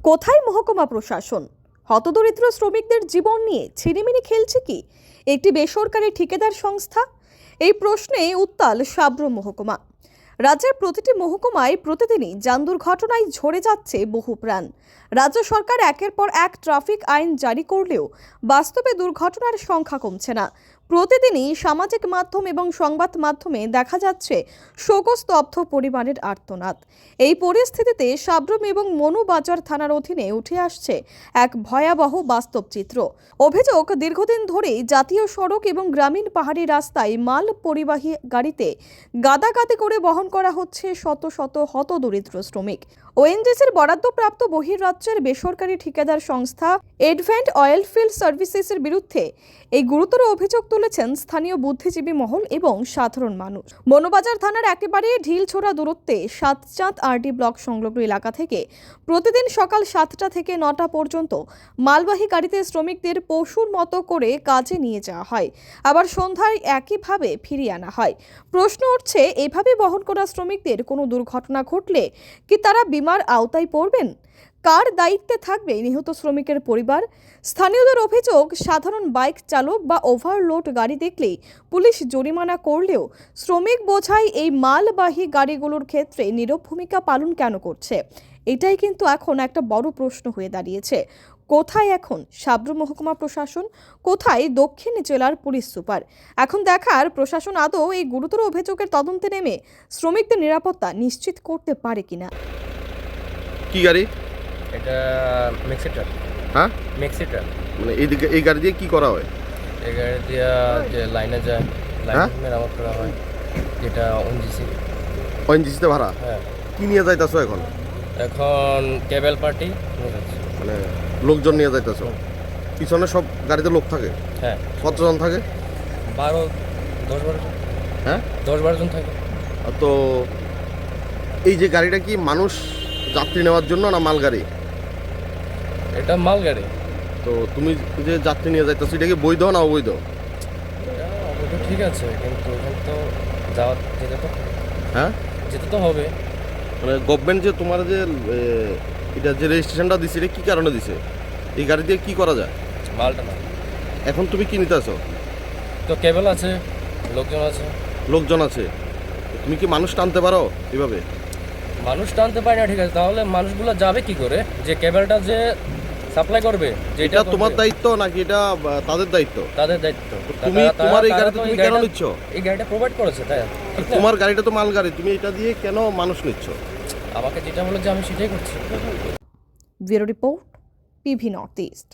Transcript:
কোথায় মহকুমা প্রশাসন? হতদরিদ্র শ্রমিকদের জীবন নিয়ে ছিনিমিনি খেলছে কি একটি বেসরকারি ঠিকাদার সংস্থা? এই প্রশ্নে উত্তাল সাব্রুম মহকুমা। রাজ্যের প্রতিটি মহকুমায় প্রতিদিনই যান দুর্ঘটনায় ঝরে যাচ্ছে বহু প্রাণ। রাজ্য সরকার একের পর এক ট্রাফিক আইন জারি করলেও বাস্তবে দুর্ঘটনার সংখ্যা কমছে না। প্রতিদিনই সামাজিক মাধ্যম এবং সংবাদ মাধ্যমে দেখা যাচ্ছে শোকস্তব্ধ পরিবারের আর্তনাদ। এই পরিস্থিতিতে সাব্রুম এবং মনুবাজার থানার অধীনে উঠে আসছে এক ভয়াবহ বাস্তব চিত্র। অভিযোগ, দীর্ঘদিন ধরেই জাতীয় সড়ক এবং গ্রামীণ পাহাড়ি রাস্তায় মাল পরিবাহী গাড়িতে গাদাগাদি করে বহন করা হচ্ছে শত শত হতদরিদ্র শ্রমিক। ওএনজিসির বরাদ্দপ্রাপ্ত বহির্রাজ্যের বেসরকারি ঠিকাদার সংস্থা এডভেন্ট অয়েলফিল্ড সার্ভিসেসের বিরুদ্ধে এই গুরুতর অভিযোগ তুলেছেন স্থানীয় বুদ্ধিজীবী মহল এবং সাধারণ মানুষ। মনুবাজার থানার একেবারে ঢিলছোড়া দূরত্বে সাতচাঁদ আরডি ব্লক সংলগ্ন এলাকা থেকে প্রতিদিন সকাল 7টা থেকে 9টা পর্যন্ত মালবাহী গাড়িতে শ্রমিকদের পশুর মতো করে কাজে নিয়ে যাওয়া হয়, আবার সন্ধ্যায় একইভাবে ফিরিয়ে আনা হয়। প্রশ্ন উঠছে, এভাবে বহন করা শ্রমিকদের কোনো দুর্ঘটনা ঘটলে কি তারা বিমার আওতায় পড়বেন? কার দায়িত্বে থাকবে নিহত শ্রমিকের পরিবার? স্থানীয়দের অভিযোগ, সাধারণ বাইক চালক বা ওভারলোড গাড়ি দেখলেই পুলিশ জরিমানা করলেও শ্রমিক বোঝাই এই মালবাহী গাড়িগুলোর ক্ষেত্রে নীরব ভূমিকা পালন কেন করছে? এটাই কিন্তু এখন একটা বড় প্রশ্ন হয়ে দাঁড়িয়েছে। কোথায় এখন সাব্রুম মহকুমা প্রশাসন? কোথায় দক্ষিণ জেলার পুলিশ সুপার? এখন দেখার প্রশাসন আদৌ এই গুরুতর অভিযোগের তদন্তে নেমে শ্রমিকদের নিরাপত্তা নিশ্চিত করতে পারে কিনা। কি গাড়ি এটা মেক্সি ট্রাক। হ্যাঁ, মেক্সি ট্রাক মানে এই গাড়ি দিয়ে কি করা হয়? এই গাড়ি দিয়ে যে লাইনে যায়, হ্যাঁ? লাইনে মেরামত করা হয়, যেটা ওএনজিসিতে ভাড়া। হ্যাঁ, কি নিয়ে যাইতাছো এখন? এখন কেবল পার্টি নিয়ে যাচ্ছে। মানে লোকজন নিয়ে যাইতাছো? পিছনে সব গাড়িতে লোক থাকে? হ্যাঁ, কতজন থাকে? 10-12 জন। হ্যাঁ, 10-12 জন থাকে। তো এই যে গাড়িটা কি মানুষ যাত্রী নেওয়ার জন্য না মাল গাড়ি? এটা মাল গাড়ি। তো তুমি যে যাত্রী নিয়ে যাইতাছো, এটা কি বৈধ না অবৈধ? এটা অবৈধ, ঠিক আছে, কিন্তু ওখানে তো যেতে তো হ্যাঁ, যেতে তো হবে। মানে গভর্নমেন্ট যে তোমার যে এটা যে রেজিস্ট্রেশনটা দিছে, এটা কি কারণে দিছে? এই গাড়ি দিয়ে কি করা যায়? মালটা না। এখন তুমি কি নিতেছো? তো কেবল আছে, লোকজন আছে। লোকজন আছে, তুমি কি মানুষ টানতে পারো এভাবে? মানুষ টানতে পারে না, ঠিক আছে, তাহলে মানুষগুলো যাবে কি করে? যে কেবলটা যে সাপ্লাই করবে, এটা তোমার দায়িত্ব নাকি এটা তাদের দায়িত্ব? তাদের দায়িত্ব। তুমি তোমার এই গাড়িতে তুমি কেন নিচ্ছ? এই গাড়িটা প্রোভাইড করেছে, তাই তোমার গাড়িটা তো মাল গাড়ি, তুমি এটা দিয়ে কেন মানুষ নিচ্ছ? আমাকে যেটা বলেছে আমি সেটাই করছি। Bureau report, PV north east.